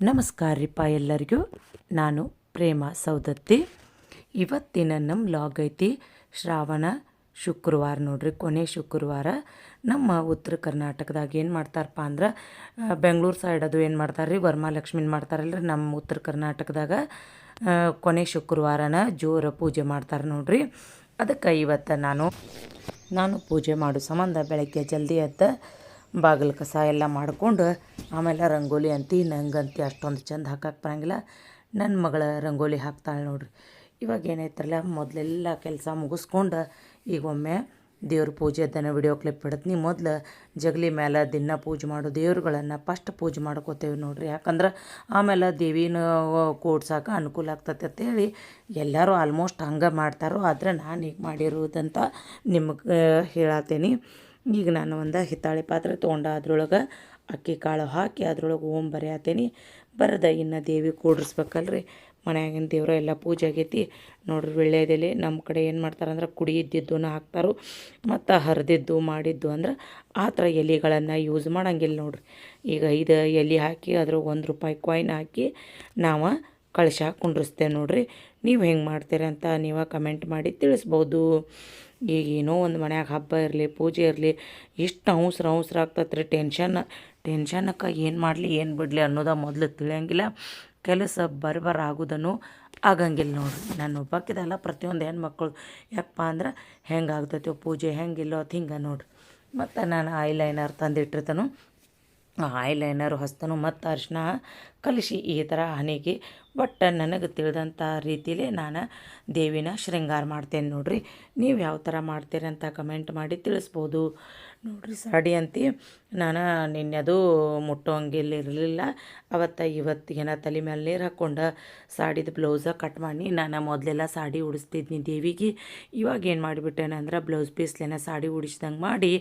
ನಮಸ್ಕಾರ ರೀಪ್ಪ ಎಲ್ಲರಿಗೂ. ನಾನು ಪ್ರೇಮ ಸೌದತ್ತಿ. ಇವತ್ತಿನ ನಮ್ಮ ಲಾಗ್ ಐತಿ ಶ್ರಾವಣ ಶುಕ್ರವಾರ ನೋಡ್ರಿ, ಕೊನೆ ಶುಕ್ರವಾರ. ನಮ್ಮ ಉತ್ತರ ಕರ್ನಾಟಕದಾಗ ಏನು ಮಾಡ್ತಾರಪ್ಪ ಅಂದ್ರೆ, ಬೆಂಗಳೂರು ಸೈಡ್ ಅದು ಏನು ಮಾಡ್ತಾರೆ ರೀ, ವರಮಹಾಲಕ್ಷ್ಮಿನ ಮಾಡ್ತಾರಲ್ರಿ. ನಮ್ಮ ಉತ್ತರ ಕರ್ನಾಟಕದಾಗ ಕೊನೆ ಶುಕ್ರವಾರನ ಜೋರು ಪೂಜೆ ಮಾಡ್ತಾರೆ ನೋಡ್ರಿ. ಅದಕ್ಕೆ ಇವತ್ತು ನಾನು ಪೂಜೆ ಮಾಡೋ ಸಂಬಂಧ ಬೆಳಗ್ಗೆ ಜಲ್ದಿ ಎದ್ದು ಬಾಗಿಲು ಕಸ ಎಲ್ಲ ಮಾಡಿಕೊಂಡು ಆಮೇಲೆ ರಂಗೋಲಿ ನಂಗಂತಿ ಅಷ್ಟೊಂದು ಚೆಂದ ಹಾಕಕ್ಕೆ ಬರಂಗಿಲ್ಲ. ನನ್ನ ಮಗಳ ರಂಗೋಲಿ ಹಾಕ್ತಾಳೆ ನೋಡ್ರಿ. ಇವಾಗ ಏನೈತ್ರಲ್ಲ, ಮೊದಲೆಲ್ಲ ಕೆಲಸ ಮುಗಿಸ್ಕೊಂಡು ಈಗ ಒಮ್ಮೆ ದೇವ್ರ ಪೂಜೆದನ್ನು ವಿಡಿಯೋ ಕ್ಲಿಪ್ ಇಡತ್ನಿ. ಮೊದಲು ಜಗಲಿ ಮೇಲೆ ದಿನ ಪೂಜೆ ಮಾಡೋ ದೇವ್ರುಗಳನ್ನು ಫಸ್ಟ್ ಪೂಜೆ ಮಾಡ್ಕೋತೇವೆ ನೋಡ್ರಿ. ಯಾಕಂದ್ರೆ ಆಮೇಲೆ ದೇವಿನ ಕೂಡ್ಸೋಕೆ ಅನುಕೂಲ ಆಗ್ತೈತೆ ಅಂತೇಳಿ ಎಲ್ಲರೂ ಆಲ್ಮೋಸ್ಟ್ ಹಂಗೆ ಮಾಡ್ತಾರೋ. ಆದರೆ ನಾನು ಈಗ ಮಾಡಿರೋದಂತ ನಿಮಗೆ ಹೇಳತ್ತೀನಿ. ಈಗ ನಾನು ಒಂದು ಹಿತ್ತಾಳೆ ಪಾತ್ರೆ ತೊಗೊಂಡು ಅದ್ರೊಳಗೆ ಅಕ್ಕಿ ಕಾಳು ಹಾಕಿ ಅದ್ರೊಳಗೆ ಓಂ ಬರೆಯತ್ತೀನಿ. ಬರೆದ ಇನ್ನು ದೇವಿ ಕೂಡಿಸ್ಬೇಕಲ್ರಿ. ಮನ್ಯಾಗಿನ ದೇವ್ರ ಎಲ್ಲ ಪೂಜೆ ಆಗೈತಿ ನೋಡ್ರಿ. ವೀಳ್ಯದೆಲೆ ನಮ್ಮ ಕಡೆ ಏನು ಮಾಡ್ತಾರಂದ್ರೆ ಕುಡಿ ಇದ್ದಿದ್ದನ್ನು ಹಾಕ್ತಾರೋ, ಮತ್ತು ಹರಿದಿದ್ದು ಮಾಡಿದ್ದು ಅಂದ್ರೆ ಆ ಥರ ಎಲೆಗಳನ್ನು ಯೂಸ್ ಮಾಡೋಂಗಿಲ್ಲ ನೋಡ್ರಿ. ಈಗ 5 ಎಲೆ ಹಾಕಿ ಅದ್ರಾಗ ₹1 ಕಾಯಿನ್ ಹಾಕಿ ನಾವು ಕಳಶ ಕುಂಡ್ರಿಸ್ತೇವೆ ನೋಡ್ರಿ. ನೀವು ಹೆಂಗೆ ಮಾಡ್ತೀರ ಅಂತ ನೀವು ಕಮೆಂಟ್ ಮಾಡಿ ತಿಳಿಸ್ಬೋದು. ಈಗ ಏನೋ ಒಂದು ಮನ್ಯಾಗ ಹಬ್ಬ ಇರಲಿ ಪೂಜೆ ಇರಲಿ ಎಷ್ಟು ಅವಸರ ಆಗ್ತೈತೆ ರೀ. ಟೆನ್ಷನಕ್ಕೆ ಏನು ಮಾಡಲಿ ಏನು ಬಿಡಲಿ ಅನ್ನೋದು ಮೊದಲು ತಿಳಿಯಂಗಿಲ್ಲ. ಕೆಲಸ ಆಗೋದನ್ನು ಆಗಂಗಿಲ್ಲ ನೋಡ್ರಿ. ನಾನು ಒಬ್ಬಾಕಿದಲ್ಲ, ಪ್ರತಿಯೊಂದು ಹೆಣ್ಮಕ್ಳು ಯಾಕಪ್ಪ ಅಂದ್ರೆ ಹೆಂಗೆ ಆಗ್ತೈತೆ ಪೂಜೆ ಹೆಂಗಿಲ್ಲೋ ಅದು ಹಿಂಗೆ ನೋಡ್ರಿ. ಮತ್ತು ನಾನು ಐಲೈನರ್ ತಂದಿಟ್ಟಿರ್ತಾನು, ಐಲೈನರು ಹಚ್ತಾನು ಮತ್ತು ಅರಿಶಿನ ಕಲಿಸಿ ಈ ಥರ ಹಣೆಗೆ ಬಟ್ ನನಗೆ ತಿಳಿದಂಥ ರೀತಿಲೇ ನಾನು ದೇವಿನ ಶೃಂಗಾರ ಮಾಡ್ತೇನೆ ನೋಡ್ರಿ. ನೀವು ಯಾವ ಥರ ಮಾಡ್ತೀರಿ ಅಂತ ಕಮೆಂಟ್ ಮಾಡಿ ತಿಳಿಸ್ಬೋದು ನೋಡ್ರಿ. ಸಾಡಿ ಅಂತಿ ನಾನು ನಿನ್ನೆ ಅದು ಮುಟ್ಟೋಂಗಿರಲಿಲ್ಲ. ಇವತ್ತಿಗೇನ ತಲೆ ಮೇಲೆ ನೀರು ಹಾಕ್ಕೊಂಡು ಸಾಡಿದ ಬ್ಲೌಸ ಕಟ್ ಮಾಡಿ ನಾನು ಮೊದಲೆಲ್ಲ ಸಾಡಿ ಉಡಿಸ್ತಿದ್ನಿ ದೇವಿಗೆ. ಇವಾಗ ಏನು ಮಾಡಿಬಿಟ್ಟೇನೆ ಅಂದ್ರೆ ಬ್ಲೌಸ್ ಪೀಸ್ಲೇನ ಸಾಡಿ ಉಡಿಸ್ದಂಗೆ ಮಾಡಿ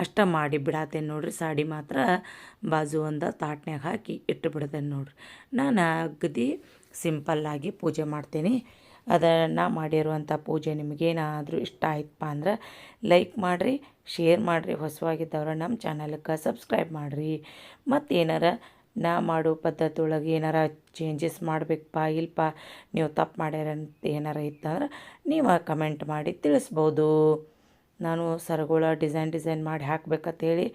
ಅಷ್ಟ ಮಾಡಿ ಬಿಡತ್ತೇನೆ ನೋಡ್ರಿ. ಸಾಡಿ ಮಾತ್ರ ಬಾಜು ಒಂದು ತಾಟ್ನ್ಯಾಗ ಹಾಕಿ ಇಟ್ಟು ಬಿಡ್ತೇನೆ ನೋಡ್ರಿ. ನಾನು ಅಗದಿ ಸಿಂಪಲ್ಲಾಗಿ ಪೂಜೆ ಮಾಡ್ತೀನಿ. ಅದನ್ನು ಮಾಡಿರುವಂಥ ಪೂಜೆ ನಿಮಗೇನಾದರೂ ಇಷ್ಟ ಆಯ್ತಪ್ಪ ಅಂದ್ರೆ ಲೈಕ್ ಮಾಡಿರಿ, ಶೇರ್ ಮಾಡಿರಿ. ಹೊಸವಾಗಿದ್ದವ್ರು ನಮ್ಮ ಚಾನಲ್ಗೆ ಸಬ್ಸ್ಕ್ರೈಬ್ ಮಾಡಿರಿ. ಮತ್ತು ಏನಾರ ನಾ ಮಾಡೋ ಪದ್ಧತಿ ಒಳಗೆ ಏನಾರ ಚೇಂಜಸ್ ಮಾಡಬೇಕಪ್ಪ ಇಲ್ಪ ನೀವು ತಪ್ಪು ಮಾಡ್ಯಾರಂತ ಏನಾರ ಇತ್ತಂದ್ರೆ ನೀವು ಕಮೆಂಟ್ ಮಾಡಿ ತಿಳಿಸ್ಬೋದು. ನಾನು ಸರಗಳ ಡಿಸೈನ್ ಮಾಡಿ ಹಾಕ್ಬೇಕಂತೇಳಿ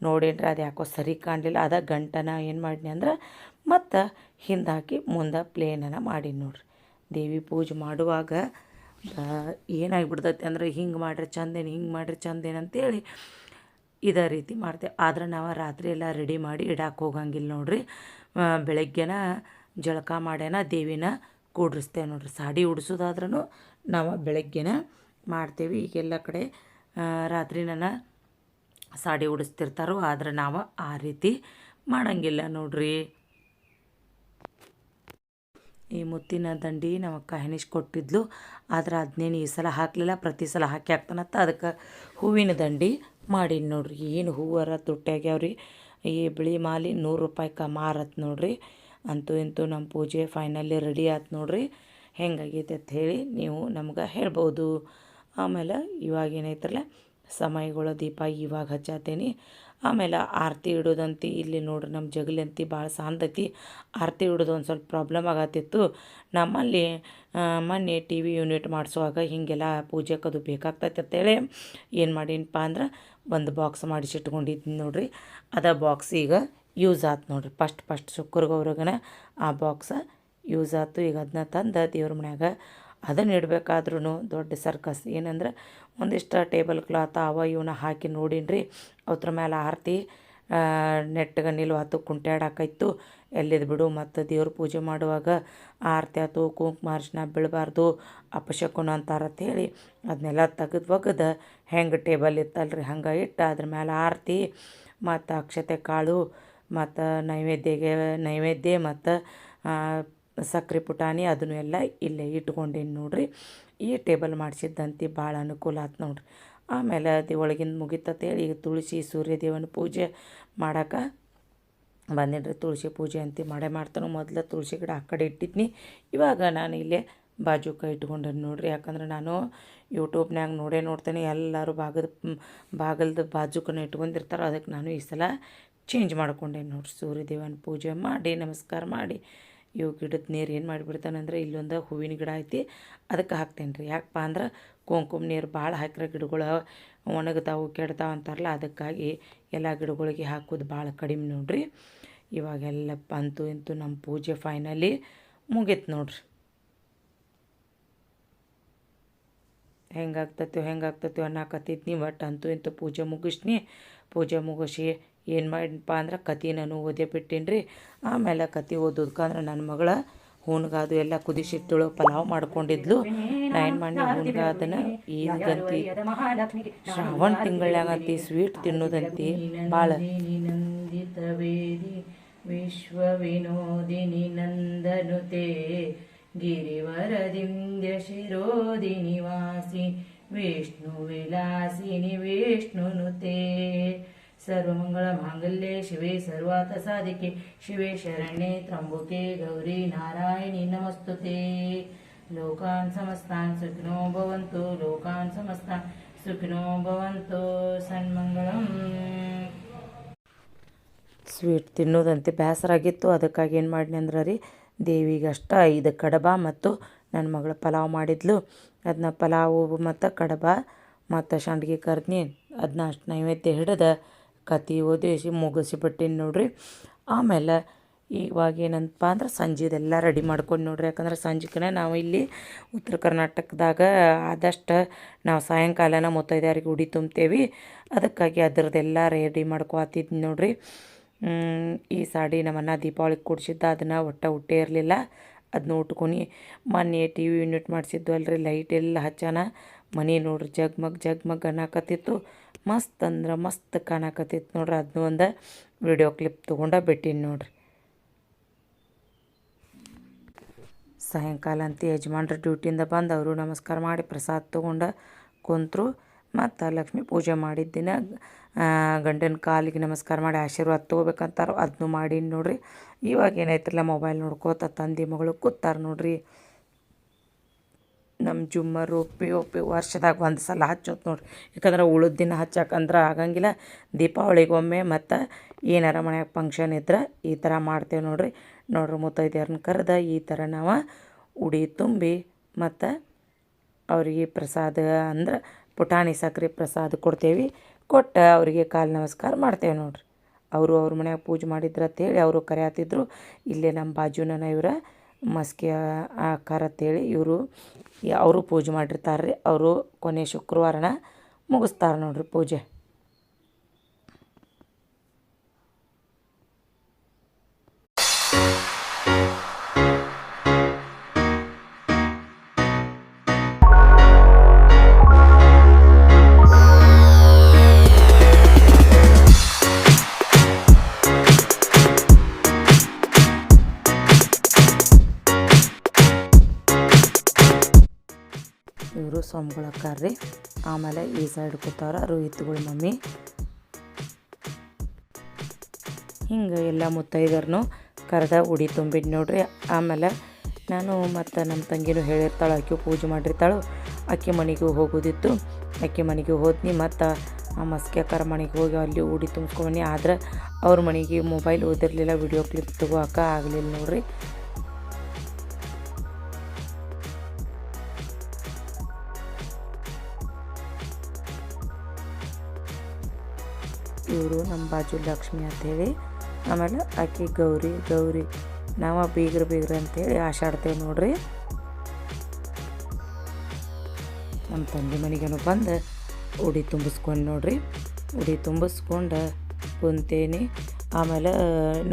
ನೋಡಿದ್ರೆ ಅದು ಯಾಕೋ ಸರಿ ಕಾಣಲಿಲ್ಲ. ಅದ ಗಂಟನ ಏನು ಮಾಡೀನಿ ಅಂದ್ರೆ ಮತ್ತು ಹಿಂದೆ ಹಾಕಿ ಮುಂದೆ ಪ್ಲೇನನ್ನು ಮಾಡೀನಿ ನೋಡ್ರಿ. ದೇವಿ ಪೂಜೆ ಮಾಡುವಾಗ ಏನಾಗಿಬಿಡ್ತೈತೆ ಅಂದ್ರೆ ಹಿಂಗೆ ಮಾಡ್ರೆ ಚಂದೇನು ಹಿಂಗೆ ಮಾಡ್ರೆ ಚಂದೇನು ಅಂತೇಳಿ ಇದೇ ರೀತಿ ಮಾಡ್ತೇವೆ. ಆದ್ರೆ ನಾವು ರಾತ್ರಿ ಎಲ್ಲ ರೆಡಿ ಮಾಡಿ ಇಡಕ್ಕೆ ಹೋಗಂಗಿಲ್ಲ ನೋಡ್ರಿ. ಬೆಳಗ್ಗೆನ ಜಳಕ ಮಾಡ್ಯಾನ ದೇವಿನ ಕೂಡ್ರಿಸ್ತೇವೆ ನೋಡ್ರಿ. ಸಾಡಿ ಉಡಿಸೋದಾದ್ರೂ ನಾವು ಬೆಳಗ್ಗೆನ ಮಾಡ್ತೇವೆ. ಈಗೆಲ್ಲ ಕಡೆ ರಾತ್ರಿನ ಸಾಡಿ ಉಡಿಸ್ತಿರ್ತಾರೋ, ಆದ್ರೆ ನಾವು ಆ ರೀತಿ ಮಾಡೋಂಗಿಲ್ಲ ನೋಡ್ರಿ. ಈ ಮುತ್ತಿನ ದಂಡಿ ನಮ್ಮ ಅಕ್ಕ ಕೊಟ್ಟಿದ್ಲು, ಆದ್ರೆ ಅದನ್ನೇನು ಈ ಸಲ ಹಾಕಲಿಲ್ಲ. ಪ್ರತಿ ಸಲ ಹಾಕಿ ಹಾಕ್ತಾನತ್ತ ಅದಕ್ಕೆ ಹೂವಿನ ದಂಡಿ ಮಾಡೀನಿ ನೋಡ್ರಿ. ಏನು ಹೂವರ ತುಟ್ಟಾಗ್ಯಾವ್ರಿ. ಈ ಬಿಳಿ ಮಾಲಿ ₹100 ಮಾರತ್ ನೋಡ್ರಿ. ಅಂತೂ ಇಂತೂ ನಮ್ಮ ಪೂಜೆ ಫೈನಲಿ ರೆಡಿ ಆಯ್ತು ನೋಡ್ರಿ. ಹೆಂಗಾಗೈತೆ ಅಂತ ಹೇಳಿ ನೀವು ನಮ್ಗೆ ಹೇಳ್ಬೋದು. ಆಮೇಲೆ ಇವಾಗ ಏನೈತ್ರಲ್ಲ ಸಮಯಗಳ ದೀಪ ಇವಾಗ ಹಚ್ಚಾತೇನಿ. ಆಮೇಲೆ ಆರತಿ ಇಡೋದಂತಿ ಇಲ್ಲಿ ನೋಡ್ರಿ ನಮ್ಮ ಜಗಲಿ ಅಂತಿ ಭಾಳ ಸಾಂದೈತಿ. ಆರತಿ ಇಡೋದು ಒಂದು ಸ್ವಲ್ಪ ಪ್ರಾಬ್ಲಮ್ ಆಗತ್ತಿತ್ತು. ನಮ್ಮಲ್ಲಿ ಮೊನ್ನೆ TV ಯೂನಿಟ್ ಮಾಡಿಸುವಾಗ ಹೀಗೆಲ್ಲ ಪೂಜೆಗದು ಬೇಕಾಗ್ತೈತೆ ಅಂತೇಳಿ ಏನು ಮಾಡೀನಪ್ಪ ಅಂದ್ರೆ ಒಂದು ಬಾಕ್ಸ್ ಮಾಡಿಸಿಟ್ಕೊಂಡಿದ್ದೀನಿ ನೋಡ್ರಿ. ಅದ ಬಾಕ್ಸ್ ಈಗ ಯೂಸ್ ಆಯ್ತು ನೋಡ್ರಿ. ಫಸ್ಟ್ ಶುಕ್ರಗೌರಿಗನ ಆ ಬಾಕ್ಸ ಯೂಸ್ ಆಯ್ತು. ಈಗ ಅದನ್ನ ತಂದು ದೇವ್ರ ಮನ್ಯಾಗ ಅದನ್ನು ಇಡಬೇಕಾದ್ರೂ ದೊಡ್ಡ ಸರ್ಕಸ್ ಏನಂದ್ರೆ ಒಂದಿಷ್ಟು ಟೇಬಲ್ ಕ್ಲಾತ್ ಇವನ್ನ ಹಾಕಿ ನೋಡೀನಿ. ಅವ್ರ ಮೇಲೆ ಆರತಿ ನೆಟ್ಟಗೆ ನಿಲ್ವಾತು ಕುಂಟ್ಯಾಡಾಕಾಯ್ತು ಎಲ್ಲಿದ್ದು ಬಿಡು. ಮತ್ತು ದೇವ್ರ ಪೂಜೆ ಮಾಡುವಾಗ ಆರತಿ ಆಯ್ತು ಕುಂಕುಮ ಅರಿಶಿನ ಬೀಳಬಾರ್ದು ಅಪಶಕುನ ಅಂತಾರಂತ ಹೇಳಿ ಅದನ್ನೆಲ್ಲ ತೆಗೆದು ಹೆಂಗೆ ಟೇಬಲ್ ಇತ್ತಲ್ರಿ ಹಂಗೆ ಇಟ್ಟು ಅದ್ರ ಮೇಲೆ ಆರತಿ ಮತ್ತು ಅಕ್ಷತೆ ಕಾಳು ಮತ್ತು ನೈವೇದ್ಯ ಮತ್ತು ಸಕ್ರೆ ಪುಟಾಣಿ ಅದನ್ನು ಎಲ್ಲ ಇಲ್ಲೇ ಇಟ್ಕೊಂಡೀನಿ ನೋಡ್ರಿ. ಈ ಟೇಬಲ್ ಮಾಡಿಸಿದ್ದಂತೆ ಭಾಳ ಅನುಕೂಲ ಆಯ್ತು ನೋಡ್ರಿ. ಆಮೇಲೆ ಒಳಗಿಂದ ಮುಗಿತಂತೇಳಿ ಈಗ ತುಳಸಿ ಸೂರ್ಯದೇವನ ಪೂಜೆ ಮಾಡೋಕೆ ಬಂದೇನ್ರಿ. ತುಳಸಿ ಪೂಜೆ ಅಂತ ಮಾಡ್ತಾನೆ. ಮೊದಲು ತುಳಸಿ ಗಿಡ ಆ ಕಡೆ ಇಟ್ಟಿದ್ನಿ. ಇವಾಗ ನಾನು ಇಲ್ಲೇ ಬಾಜುಕ ಇಟ್ಕೊಂಡೇನಿ ನೋಡ್ರಿ. ಯಾಕಂದ್ರೆ ನಾನು ಯೂಟ್ಯೂಬ್ನಾಗ ನೋಡ್ತೇನೆ ಎಲ್ಲರೂ ಬಾಗಲ್ದು ಬಾಜುಕನ ಇಟ್ಕೊಂಡಿರ್ತಾರೆ. ಅದಕ್ಕೆ ನಾನು ಈ ಸಲ ಚೇಂಜ್ ಮಾಡ್ಕೊಂಡೆ ನೋಡ್ರಿ. ಸೂರ್ಯದೇವನ ಪೂಜೆ ಮಾಡಿ ನಮಸ್ಕಾರ ಮಾಡಿ ಇವು ಗಿಡದ ನೀರು ಏನು ಮಾಡಿಬಿಡ್ತಾನಂದ್ರೆ ಇಲ್ಲೊಂದು ಹೂವಿನ ಗಿಡ ಐತಿ, ಅದಕ್ಕೆ ಹಾಕ್ತೇನೆ ರೀ. ಯಾಕಪ್ಪ ಅಂದ್ರೆ ಕುಂಕುಮ ನೀರು ಭಾಳ ಹಾಕಿರೋ ಗಿಡಗಳು ಒಣಗ್ತಾವು ಕೆಡ್ತಾವೆ ಅಂತಾರಲ್ಲ, ಅದಕ್ಕಾಗಿ ಎಲ್ಲ ಗಿಡಗಳಿಗೆ ಹಾಕೋದು ಭಾಳ ಕಡಿಮೆ ನೋಡ್ರಿ. ಇವಾಗೆಲ್ಲ ಅಂತೂ ಇಂತೂ ನಮ್ಮ ಪೂಜೆ ಫೈನಲಿ ಮುಗೀತು ನೋಡ್ರಿ. ಹೆಂಗಾಗ್ತೈತೋ ಅನ್ನಕತ್ತಿದ್ನಿ. ಬಟ್ ಅಂತೂ ಇಂತೂ ಪೂಜೆ ಮುಗಿಸಿ ಏನು ಮಾಡಿನಪ್ಪ ಅಂದ್ರೆ ಕತೆ ನಾನು ಓದೇ ಬಿಟ್ಟೀನಿ ರೀ. ಆಮೇಲೆ ಕತೆ ಓದೋದಕ್ಕಂದ್ರೆ ನನ್ನ ಮಗಳ ಹೂನ್ಗಾದು ಎಲ್ಲ ಕುದಿಸಿಟ್ಟಳು, ಪಲಾವ್ ಮಾಡ್ಕೊಂಡಿದ್ಲು. ನಾ ಏನು ಮಾಡಿ ಹೂನ್ಗಾದನ್ನು ಈಗಂತಿ ಶ್ರಾವಣ ತಿಂಗಳಾಗಂತಿ ಸ್ವೀಟ್ ತಿನ್ನೋದಂತಿ ಭಾಳ ವಿಶ್ವ ವಿನೋದಿನಿ ನಂದನುತೆ ಗಿರಿವರದಿಂದ್ಯ ಶಿರೋದಿನಿ ವಾಸಿ ವಿಷ್ಣು ವಿಲಾಸಿನಿ ವಿಷ್ಣುನುತೆ ಸರ್ವಮಂಗಳ ಮಾಂಗಲ್ಯೆ ಶಿವೆ ಸರ್ವಾರ್ಥ ಸಾಧಿಕೆ ಶಿವೆ ಶರಣ್ಯೆ ತ್ರ್ಯಂಬಕೆ ಗೌರಿ ನಾರಾಯಣಿ ನಮಸ್ತುತೆ. ಲೋಕಾನ್ ಸಮಸ್ತಾನ್ ಸುಖಿನೋ ಭವಂತು, ಲೋಕಾನ್ ಸಮಸ್ತಾನ್ ಸುಖಿನೋ ಭವಂತು. ಸನ್ಮಂಗಳಂ. ಸ್ವೀಟ್ ತಿನ್ನೋದಂತೆ ಬೇಸರಾಗಿತ್ತು, ಅದಕ್ಕಾಗಿ ಏನು ಮಾಡಿದೆ ಅಂದ್ರೆ ರೀ, ದೇವಿಗೆ ಅಷ್ಟ 5 ಕಡಬ ಮತ್ತು ನನ್ನ ಮಗಳು ಪಲಾವ್ ಮಾಡಿದ್ಲು. ಅದನ್ನ ಪಲಾವು ಮತ್ತು ಕಡಬ ಮತ್ತು ಸಂಡ್ಗೆ ಕರ್ದ್ನಿ. ಅದನ್ನ ಅಷ್ಟು ನೈವೇದ್ಯ ಹಿಡಿದು ಕತೆ ಓದಿಸಿ ಮುಗಿಸಿಬಿಟ್ಟಿನಿ ನೋಡ್ರಿ. ಆಮೇಲೆ ಇವಾಗ ಏನಂತಪ್ಪ ಅಂದ್ರೆ ಸಂಜೆದೆಲ್ಲ ರೆಡಿ ಮಾಡ್ಕೊಂಡು ನೋಡ್ರಿ. ಯಾಕಂದ್ರೆ ಸಂಜೆಕನೇ ನಾವು ಇಲ್ಲಿ ಉತ್ತರ ಕರ್ನಾಟಕದಾಗ ಆದಷ್ಟು ನಾವು ಸಾಯಂಕಾಲನ ಮುತ್ತೈದೆಯರಿಗೆ ಉಡಿ ತುಂಬ್ತೇವೆ. ಅದಕ್ಕಾಗಿ ಅದರದ್ದೆಲ್ಲ ರೆಡಿ ಮಾಡ್ಕೊತಿದ್ನಿ ನೋಡ್ರಿ. ಈ ಸಾಡಿ ನಮ್ಮನ್ನ ದೀಪಾವಳಿಗೆ ಕೊಡಿಸಿದ್ದ, ಅದನ್ನು ಉಟ್ಟೇ ಇರಲಿಲ್ಲ. ಅದನ್ನ ಉಟ್ಕೊಂಡು ಮೊನ್ನೆ TV ಯೂನಿಟ್ ಮಾಡಿಸಿದ್ದು ಅಲ್ರಿ, ಲೈಟ್ ಎಲ್ಲ ಹಚ್ಚಾನ ಮನೆ ನೋಡ್ರಿ ಜಗ್ಮಗ್ ಅನ್ನಕತ್ತಿತ್ತು. ಮಸ್ತ್ ಅಂದ್ರೆ ಮಸ್ತ್ ಕಾಣಕತ್ತಿತ್ತು ನೋಡ್ರಿ. ಅದನ್ನೂ ಒಂದು ವಿಡಿಯೋ ಕ್ಲಿಪ್ ತೊಗೊಂಡು ಬಿಟ್ಟಿನಿ ನೋಡ್ರಿ. ಸಾಯಂಕಾಲ ಅಂತ ಯಜಮಾನ್ರು ಡ್ಯೂಟಿಯಿಂದ ಬಂದು ಅವರು ನಮಸ್ಕಾರ ಮಾಡಿ ಪ್ರಸಾದ ತೊಗೊಂಡು ಕುಂತರು. ಮತ್ತು ಲಕ್ಷ್ಮೀ ಪೂಜೆ ಮಾಡಿದ ದಿನ ಗಂಡನ ಕಾಲಿಗೆ ನಮಸ್ಕಾರ ಮಾಡಿ ಆಶೀರ್ವಾದ ತೊಗೋಬೇಕಂತಾರೋ ಅದನ್ನೂ ಮಾಡೀನಿ ನೋಡ್ರಿ. ಇವಾಗ ಏನಾಯ್ತಿರಲ್ಲ ಮೊಬೈಲ್ ನೋಡ್ಕೋತ ತಂದೆ ಮಗಳು ಕೂತಾರೆ ನೋಡ್ರಿ. ನಮ್ಮ ಜುಮ್ಮರು ಪಿ ವರ್ಷದಾಗ ಒಂದು ಸಲ ಹಚ್ಚೋದು ನೋಡ್ರಿ. ಯಾಕಂದ್ರೆ ಉಳಿದ ದಿನ ಹಚ್ಚಕ್ಕಂದ್ರೆ ಆಗಂಗಿಲ್ಲ. ದೀಪಾವಳಿಗೊಮ್ಮೆ ಮತ್ತು ಏನಾರ ಮನ್ಯಾಗ ಫಂಕ್ಷನ್ ಇದ್ರೆ ಈ ಥರ ಮಾಡ್ತೇವೆ ನೋಡ್ರಿ. ಮುತ್ತೈದೆಯರನ್ನ ಕರೆದ ಈ ಥರ ನಾವು ಉಡಿ ತುಂಬಿ ಮತ್ತು ಅವರಿಗೆ ಪ್ರಸಾದ ಅಂದ್ರೆ ಪುಟಾಣಿ ಸಕ್ಕರೆ ಪ್ರಸಾದ ಕೊಡ್ತೇವೆ. ಕೊಟ್ಟು ಅವರಿಗೆ ಕಾಲು ನಮಸ್ಕಾರ ಮಾಡ್ತೇವೆ ನೋಡ್ರಿ. ಅವ್ರ ಮನ್ಯಾಗ ಪೂಜೆ ಮಾಡಿದ್ರು ಅಂತೇಳಿ ಅವರು ಕರೆಯತ್ತಿದ್ರು. ಇಲ್ಲೇ ನಮ್ಮ ಬಾಜುನ ಇವರ ಮಸ್ಕಿ ಆಕಾರ ಅಂತೇಳಿ ಅವರು ಪೂಜೆ ಮಾಡಿರ್ತಾರೆ ರೀ. ಅವರು ಕೊನೆ ಶುಕ್ರವಾರನ ಮುಗಿಸ್ತಾರೆ ನೋಡ್ರಿ ಪೂಜೆ. ಇವರು ಸೊಮ್ಗಳಕ್ಕಾರ್ರಿ. ಆಮೇಲೆ ಈ ಸೈಡ್ ಕೂತವ್ರ ರೋಹಿತ್ಗಳ ಮಮ್ಮಿ. ಹಿಂಗೆ ಎಲ್ಲ ಮುತ್ತೈದರ್ನು ಕರೆದ ಉಡಿ ತುಂಬಿದ್ದು ನೋಡ್ರಿ. ಆಮೇಲೆ ನಾನು ಮತ್ತು ನಮ್ಮ ತಂಗಿನೂ ಹೇಳಿರ್ತಾಳೆ, ಆಕೆ ಪೂಜೆ ಮಾಡಿರ್ತಾಳು, ಆಕೆ ಮನೆಗೂ ಹೋಗೋದಿತ್ತು. ಆಕೆ ಮನೆಗೆ ಹೋದ್ನಿ. ಮತ್ತು ಆ ಮಸ್ಕ್ಯಾಕಾರ ಮನೆಗೆ ಹೋಗಿ ಅಲ್ಲಿ ಉಡಿ ತುಂಬಿಸ್ಕೊಂಬನಿ. ಆದ್ರೆ ಅವ್ರ ಮನೆಗೆ ಮೊಬೈಲ್ ಓದಿರಲಿಲ್ಲ, ವಿಡಿಯೋ ಕ್ಲಿಪ್ ತಗೋಕೆ ಆಗಲಿಲ್ಲ ನೋಡ್ರಿ. ಇವರು ನಮ್ಮ ಬಾಜು ಲಕ್ಷ್ಮಿ ಅಂಥೇಳಿ. ಆಮೇಲೆ ಆಕೆ ಗೌರಿ ನಾವು ಬೀಗ್ರ ಅಂಥೇಳಿ ಆಶಾಡ್ತೇವೆ ನೋಡ್ರಿ. ನಮ್ಮ ತಂದೆ ಮನೆಗೇನು ಬಂದು ಉಡಿ ತುಂಬಿಸ್ಕೊಂಡು ನೋಡ್ರಿ. ಉಡಿ ತುಂಬಿಸ್ಕೊಂಡು ಕುಂತೇನೆ. ಆಮೇಲೆ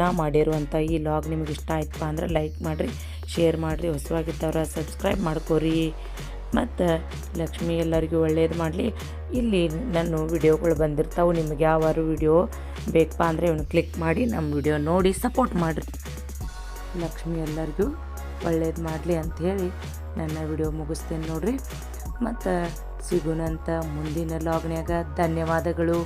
ನಾ ಮಾಡಿರುವಂಥ ಈ ಲಾಗ್ ನಿಮಗೆ ಇಷ್ಟ ಆಯ್ತಪ್ಪ ಅಂದ್ರೆ ಲೈಕ್ ಮಾಡಿರಿ, ಶೇರ್ ಮಾಡಿರಿ, ಹೊಸವಾಗಿದ್ದವ್ರ ಸಬ್ಸ್ಕ್ರೈಬ್ ಮಾಡ್ಕೊರಿ. ಮತ್ತು ಲಕ್ಷ್ಮಿ ಎಲ್ಲರಿಗೂ ಒಳ್ಳೇದು ಮಾಡಲಿ. ಇಲ್ಲಿ ನನ್ನ ವಿಡಿಯೋಗಳು ಬಂದಿರ್ತಾವೆ. ನಿಮಗೆ ಯಾವಾರು ವಿಡಿಯೋ ಬೇಕಪ್ಪ ಅಂದರೆ ಇವನು ಕ್ಲಿಕ್ ಮಾಡಿ ನಮ್ಮ ವಿಡಿಯೋ ನೋಡಿ ಸಪೋರ್ಟ್ ಮಾಡಿರಿ. ಲಕ್ಷ್ಮಿ ಎಲ್ಲರಿಗೂ ಒಳ್ಳೇದು ಮಾಡಲಿ ಅಂಥೇಳಿ ನನ್ನ ವಿಡಿಯೋ ಮುಗಿಸ್ತೇನೆ ನೋಡ್ರಿ. ಮತ್ತು ಸಿಗೋಣಂತ ಮುಂದಿನ ಲಾಗ್ನ್ಯಾಗ. ಧನ್ಯವಾದಗಳು.